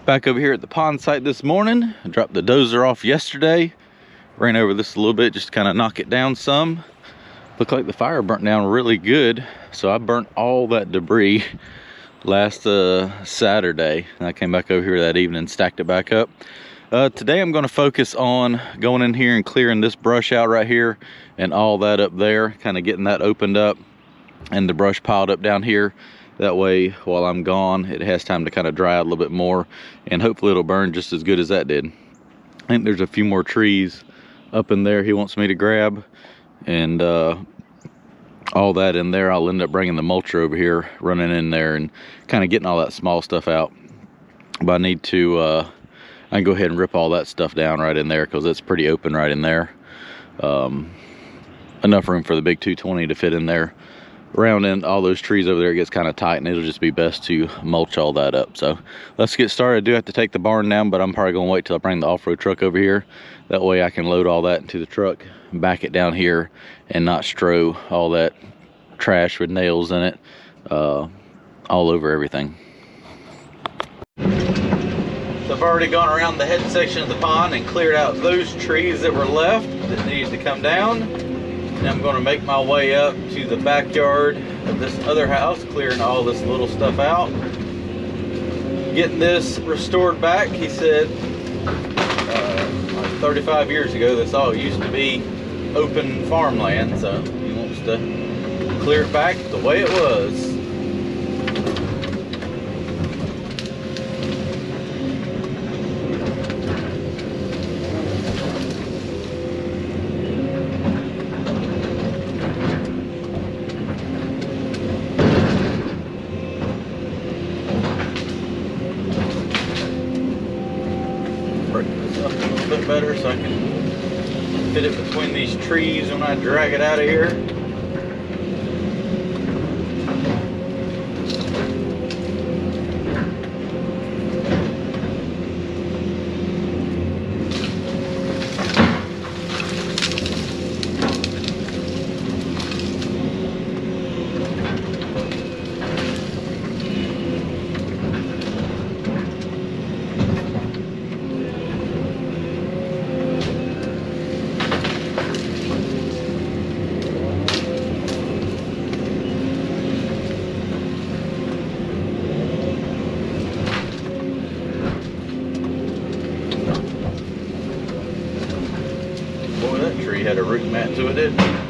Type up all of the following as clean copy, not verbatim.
Back over here at the pond site this morning. I dropped the dozer off yesterday. Ran over this a little bit just to kind of knock it down some. Looked like the fire burnt down really good. So I burnt all that debris last Saturday. And I came back over here that evening and stacked it back up. Today I'm going to focus on going in here and clearing this brush out right here and all that up there. Kind of getting that opened up and the brush piled up down here. That way, while I'm gone, it has time to kind of dry out a little bit more, and hopefully it'll burn just as good as that did. I think there's a few more trees up in there he wants me to grab, and all that in there. I'll end up bringing the mulcher over here, running in there, and kind of getting all that small stuff out. But I need to, I can go ahead and rip all that stuff down right in there, because it's pretty open right in there. Enough room for the big 220 to fit in there. Around in all those trees over there, it gets kind of tight, and it'll just be best to mulch all that up. So let's get started. I do have to take the barn down, but I'm probably gonna wait till I bring the off-road truck over here. That way I can load all that into the truck, back it down here, and not strow all that trash with nails in it all over everything. So I've already gone around the head section of the pond and cleared out those trees that were left that needed to come down. And I'm going to make my way up to the backyard of this other house, clearing all this little stuff out. Getting this restored back. He said like 35 years ago this all used to be open farmland, so he wants to clear it back the way it was. Better so I can fit it between these trees when I drag it out of here. Had a root mat to it, didn't it?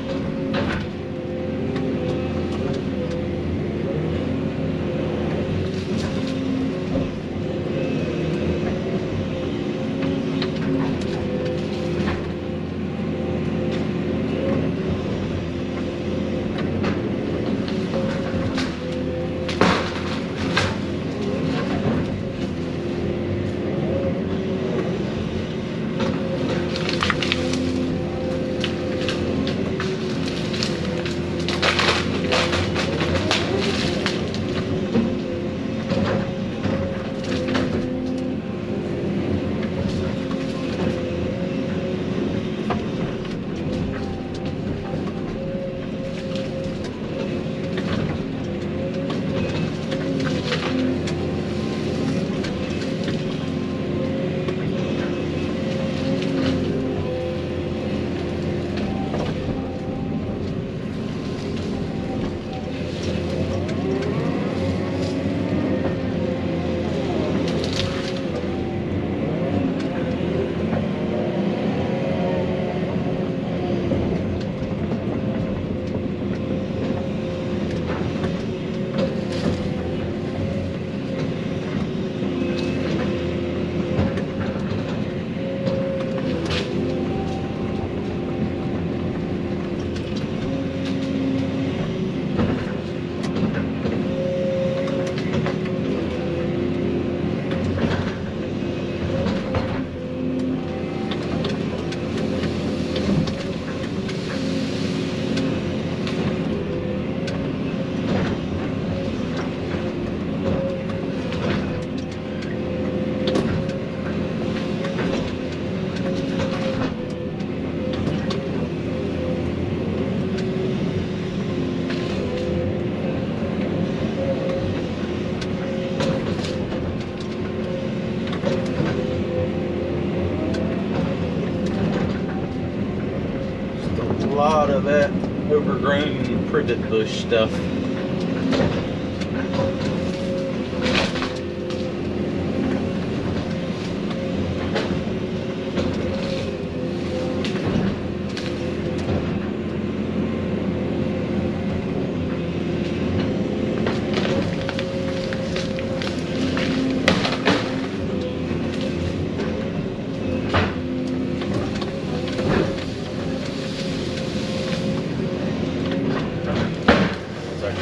of that overgrown privet bush stuff.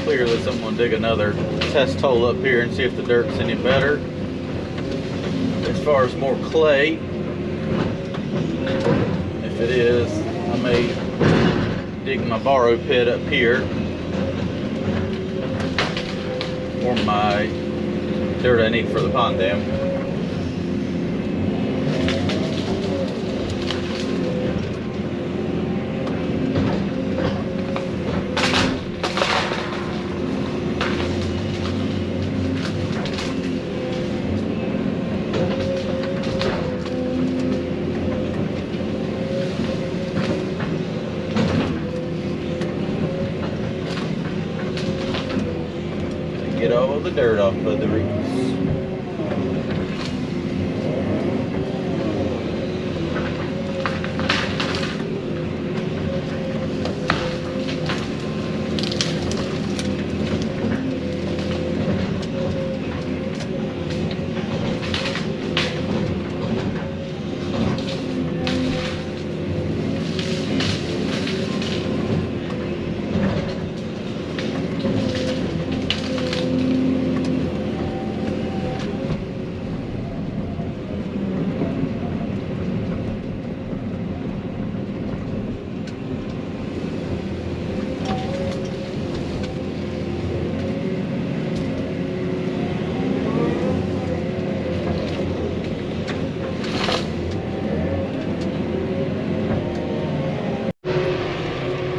Clear this, I'm going to dig another test hole up here and see if the dirt's any better. As far as more clay, if it is, I may dig my borrow pit up here, or my dirt I need for the pond dam. Get all the dirt off of the roots.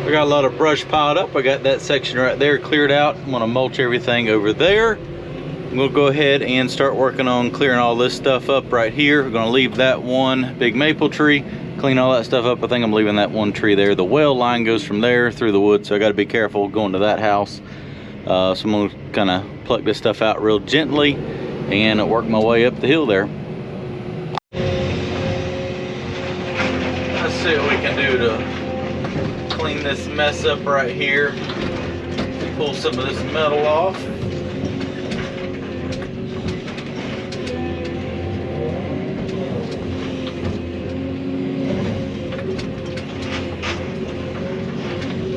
I got a lot of brush piled up. I got that section right there cleared out. I'm gonna mulch everything over there. I'm gonna go ahead and start working on clearing all this stuff up right here. We're gonna leave that one big maple tree, clean all that stuff up. I think I'm leaving that one tree there. The well line goes from there through the woods, so I gotta be careful going to that house. So I'm gonna kind of pluck this stuff out real gently and work my way up the hill there. Let's see what we can do to clean this mess up right here. Pull some of this metal off.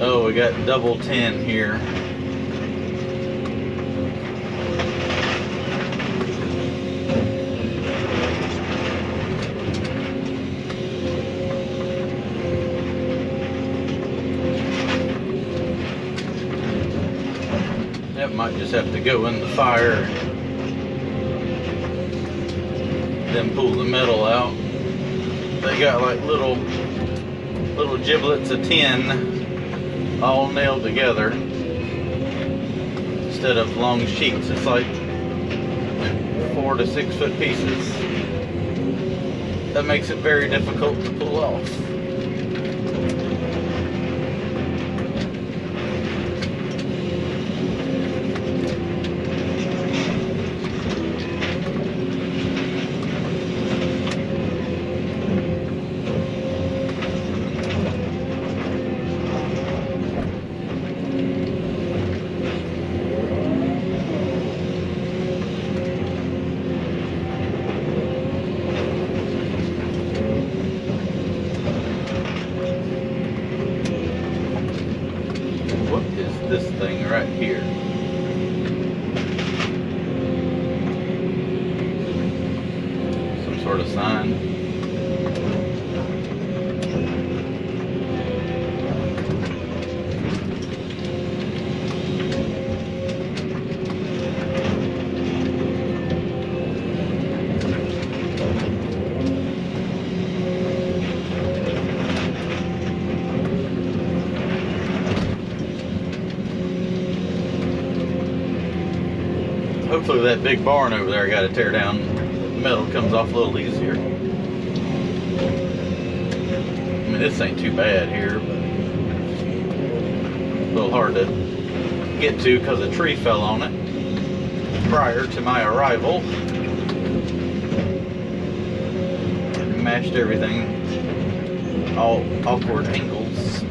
Oh, we got double 10 here. That might just have to go in the fire, then pull the metal out. They got like little giblets of tin all nailed together instead of long sheets. It's like 4 to 6 foot pieces. That makes it very difficult to pull off. This thing right here. Some sort of sign. Hopefully that big barn over there I got to tear down, the metal comes off a little easier. I mean, this ain't too bad here, but little hard to get to because a tree fell on it prior to my arrival. Mashed everything, all awkward angles.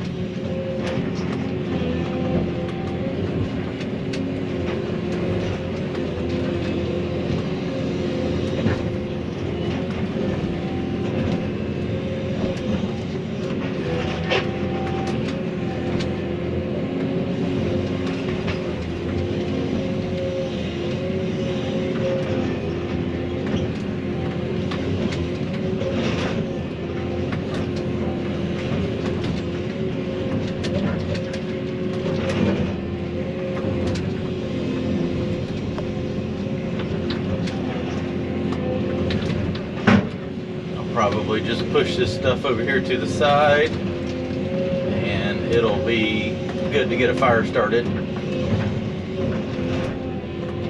Probably just push this stuff over here to the side and it'll be good to get a fire started.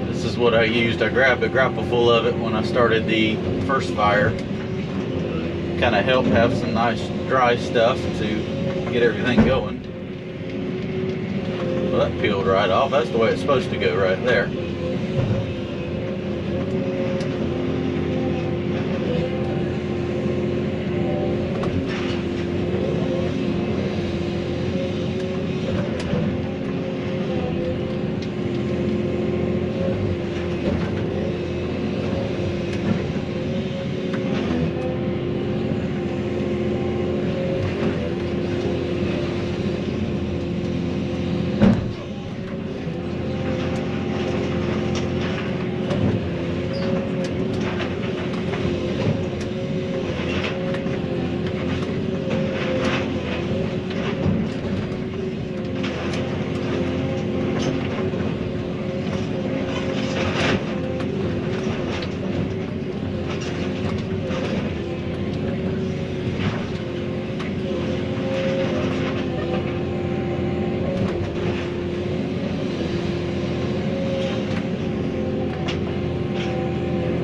This is what I used. I grabbed a grapple full of it when I started the first fire. Kind of help have some nice dry stuff to get everything going. Well, that peeled right off. That's the way it's supposed to go right there.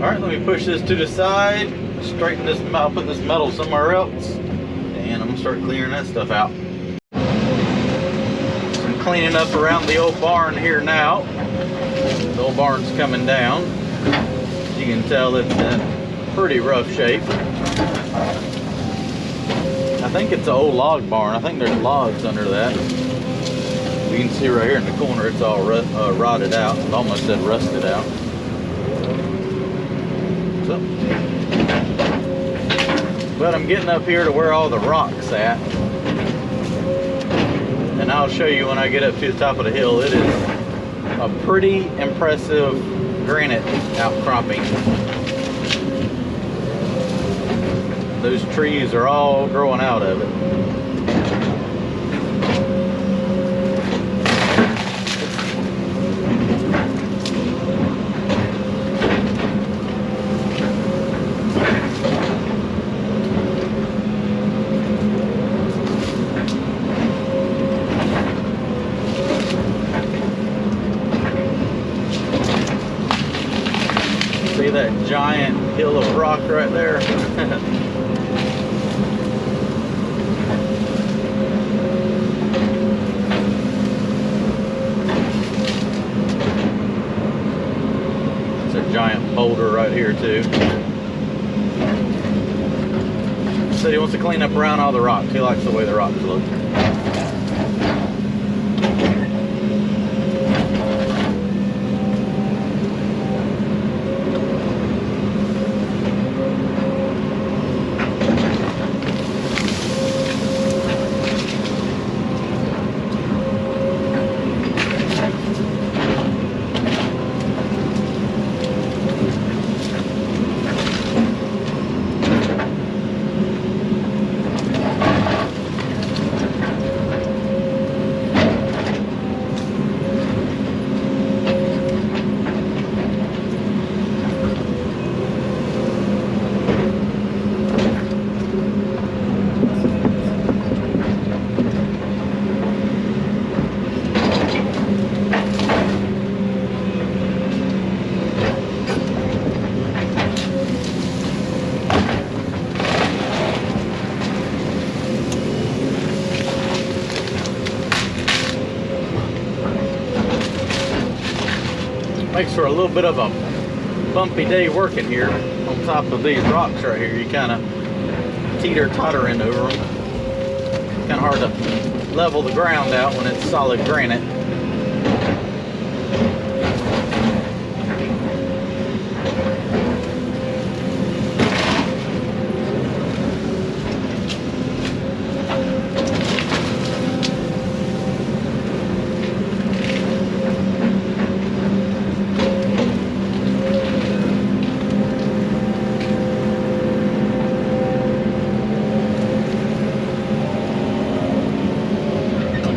Alright, let me push this to the side, straighten this, I'll put this metal somewhere else, and I'm going to start clearing that stuff out. So I'm cleaning up around the old barn here now. The old barn's coming down. As you can tell, it's in pretty rough shape. I think it's an old log barn. I think there's logs under that. You can see right here in the corner, it's all rotted out. I almost said rusted out. But I'm getting up here to where all the rock's at, and I'll show you when I get up to the top of the hill. It is a pretty impressive granite outcropping. Those trees are all growing out of it. See that giant hill of rock right there? It's a giant boulder right here too. So he wants to clean up around all the rocks. He likes the way the rocks look. Makes for a little bit of a bumpy day working here on top of these rocks right here. You kind of teeter-tottering over them. Kind of hard to level the ground out when it's solid granite.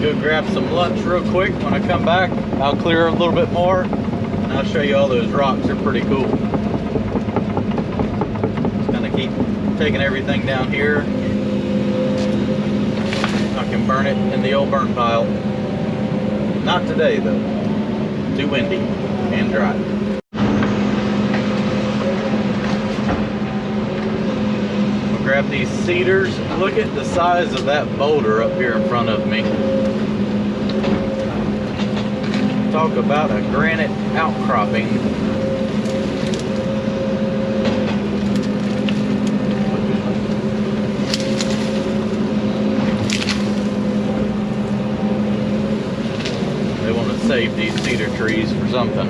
Go grab some lunch real quick. When I come back, I'll clear a little bit more and I'll show you all those rocks. They're pretty cool. Just kind of keep taking everything down here. I can burn it in the old burn pile. Not today though. Too windy and dry. Grab these cedars. Look at the size of that boulder up here in front of me. Talk about a granite outcropping. They want to save these cedar trees for something.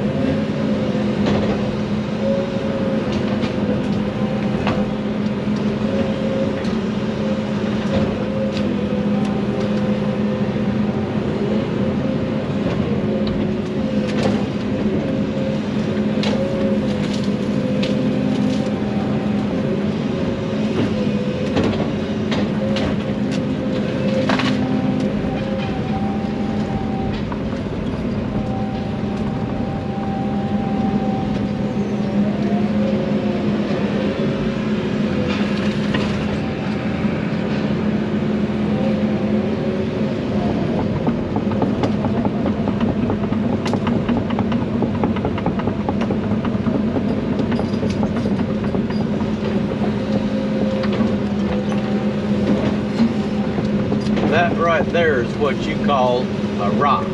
That right there is what you call a rock.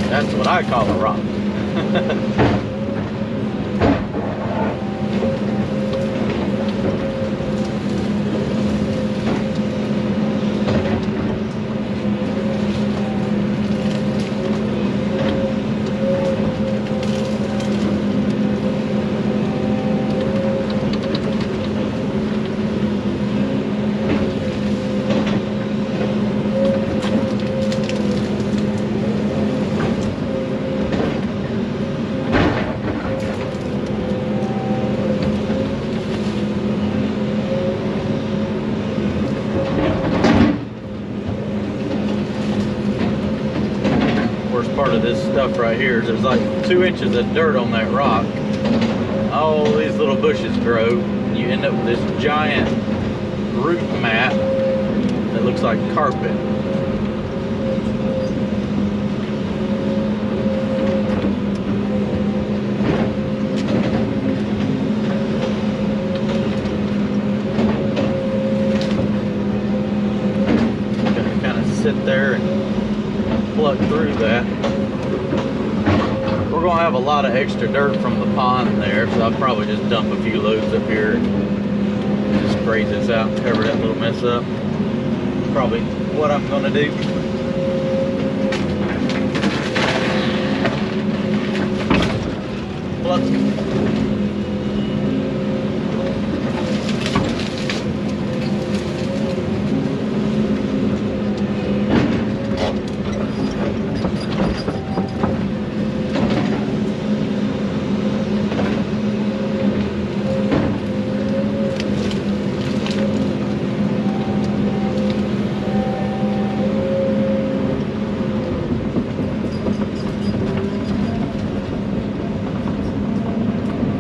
That's what I call a rock. Part of this stuff right here is there's like 2 inches of dirt on that rock. All these little bushes grow and you end up with this giant root mat that looks like carpet. Gonna kind of sit there and pluck through that. We're gonna have a lot of extra dirt from the pond there, so I'll probably just dump a few loads up here and just grade this out and cover that little mess up. Probably what I'm gonna do. Pluck.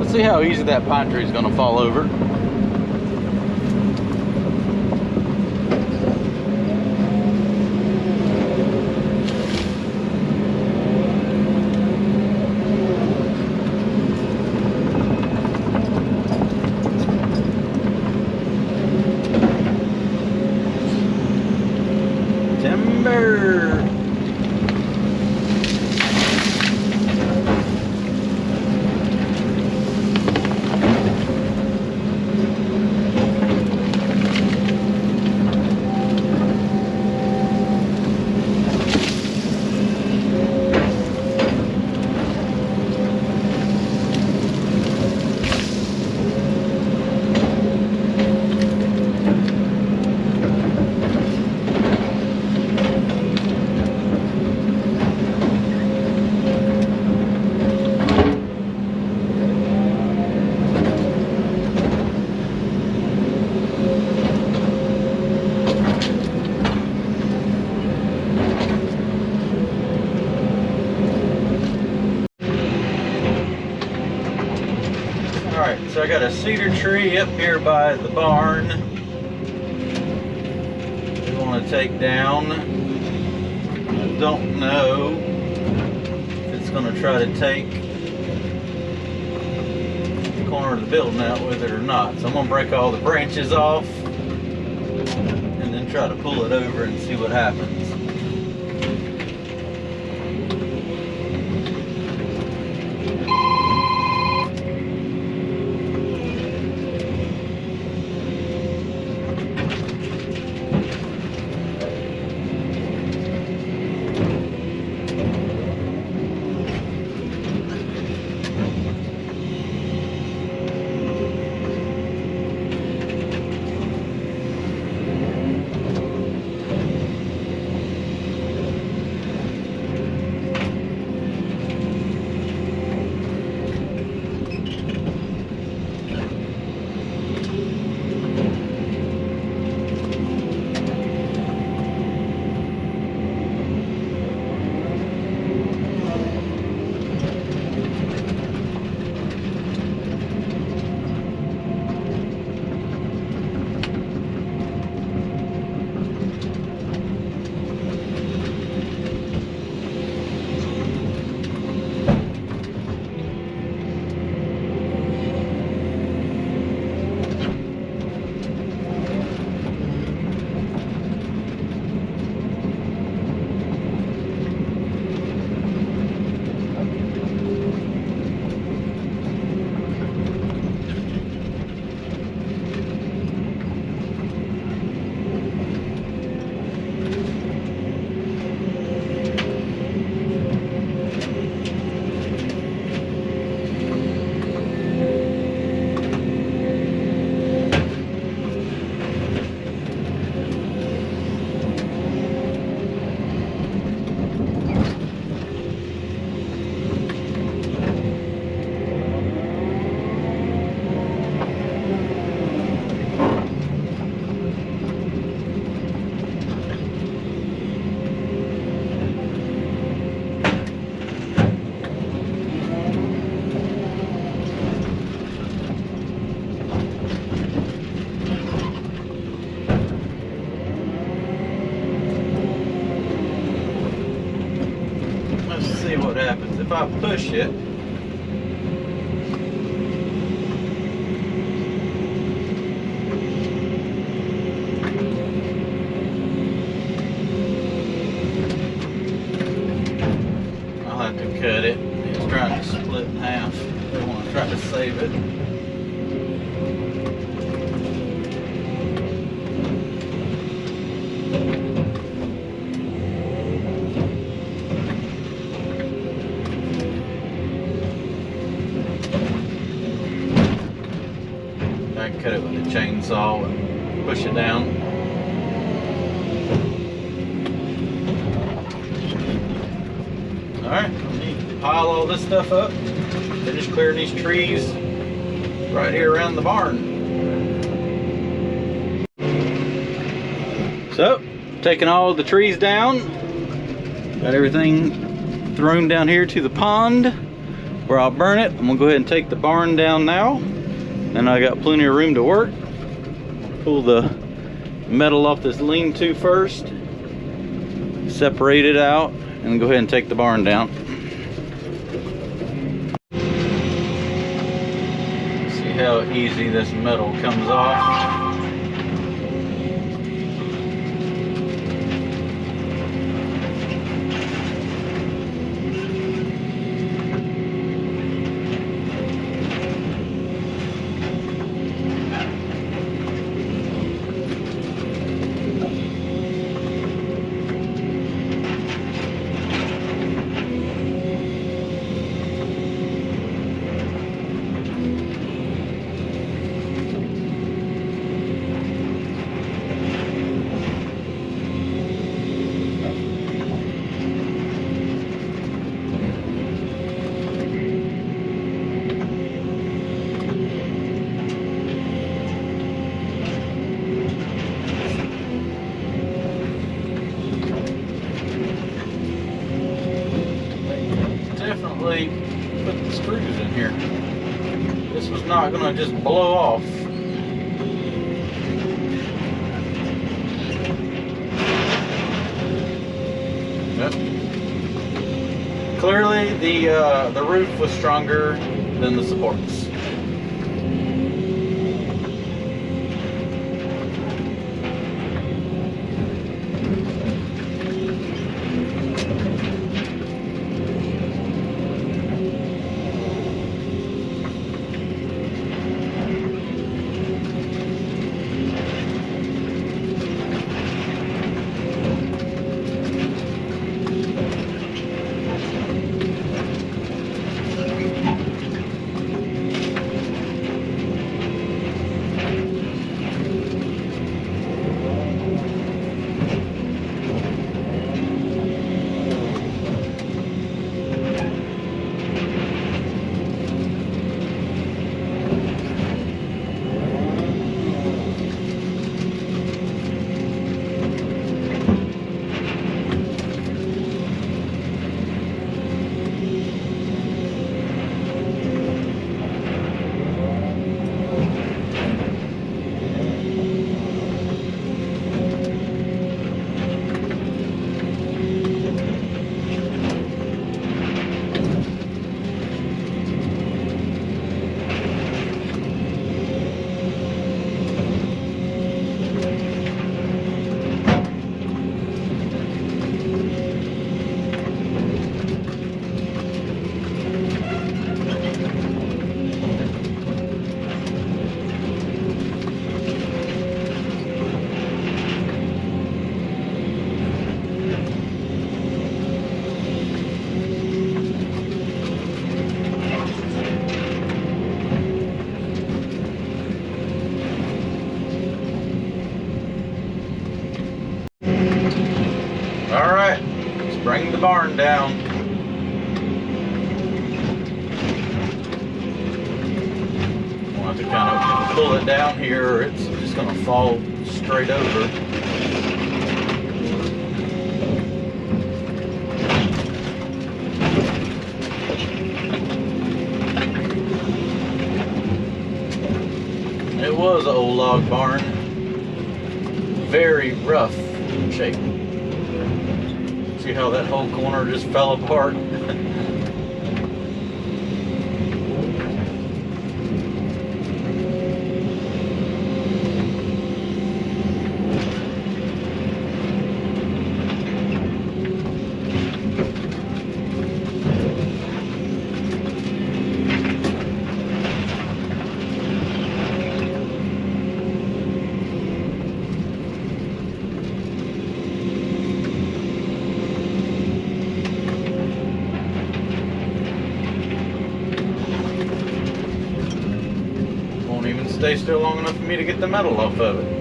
See how easy that pine tree is going to fall over. Timber. Alright, so I got a cedar tree up here by the barn we want to take down. I don't know if it's going to try to take the corner of the building out with it or not. So I'm going to break all the branches off and then try to pull it over and see what happens. See what happens if I push it. I'll have to cut it. It's trying to split in half. I want to try to save it. I can cut it with a chainsaw and push it down. Alright, I need to pile all this stuff up. Finish clearing these trees right here around the barn. So, taking all the trees down. Got everything thrown down here to the pond where I'll burn it. I'm gonna go ahead and take the barn down now. And I got plenty of room to work. Pull the metal off this lean-to first, separate it out, and go ahead and take the barn down. See how easy this metal comes off. not gonna just blow off. Yep. Clearly the roof was stronger than the supports. Alright, let's bring the barn down. We'll have to kind of pull it down here or it's just going to fall straight over. It was an old log barn. Very rough shape. See how that whole corner just fell apart? Stay still long enough for me to get the metal off of it.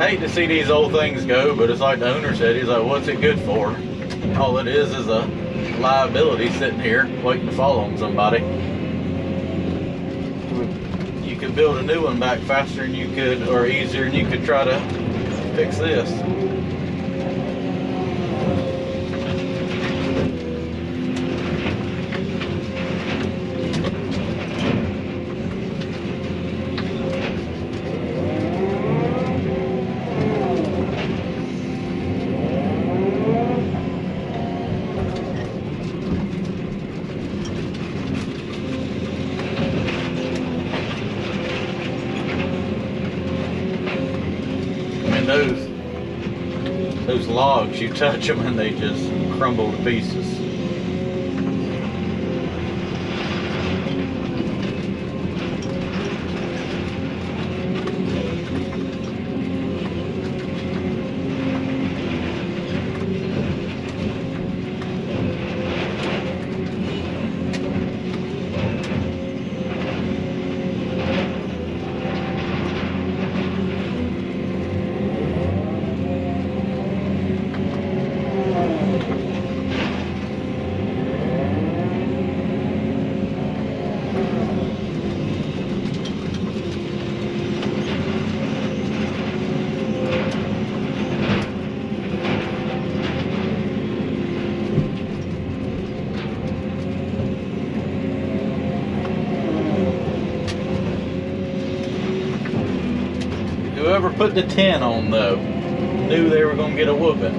I hate to see these old things go, but it's like the owner said, he's like, what's it good for? All it is a liability sitting here waiting to fall on somebody. You could build a new one back faster than you could, or easier, and you could try to fix this. Those logs, you touch them and they just crumble to pieces. Whoever put the 10 on though knew they were gonna get a whooping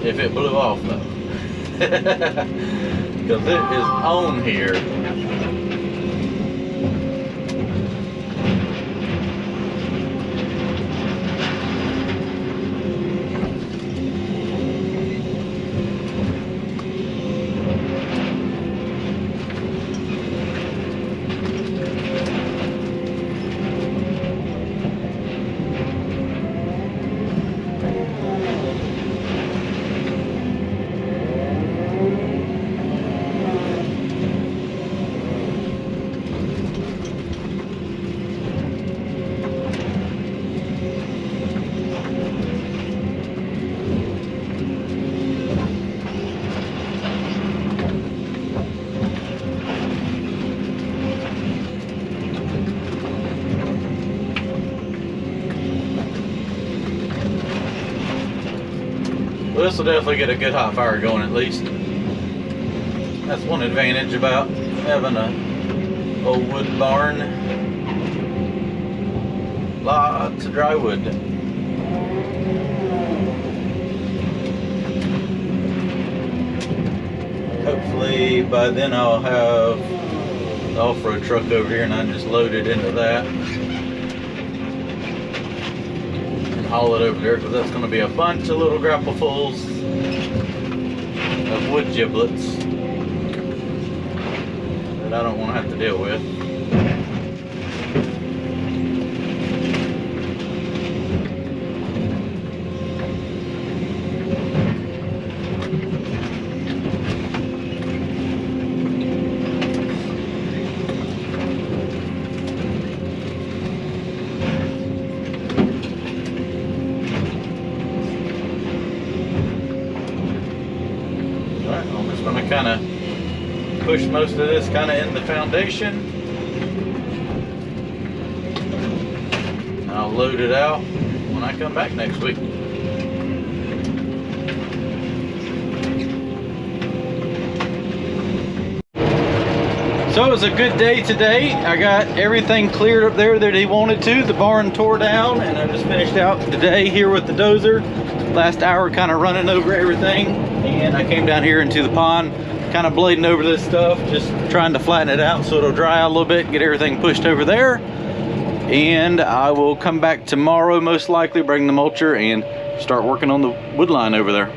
if it blew off though. Because it is on here. Well, this will definitely get a good hot fire going at least. That's one advantage about having a old wood barn. Lots of dry wood. Hopefully by then I'll have the off-road truck over here and I can just load it into that. Haul it over there because that's going to be a bunch of little grapplefuls of wood giblets that I don't want to have to deal with. I'm going to kind of push most of this kind of in the foundation. I'll load it out when I come back next week. So it was a good day today. I got everything cleared up there that he wanted to. The barn tore down and I just finished out the day here with the dozer. Last hour kind of running over everything, and I came down here into the pond kind of blading over this stuff, just trying to flatten it out so it'll dry out a little bit and get everything pushed over there. And I will come back tomorrow most likely, bring the mulcher and start working on the wood line over there.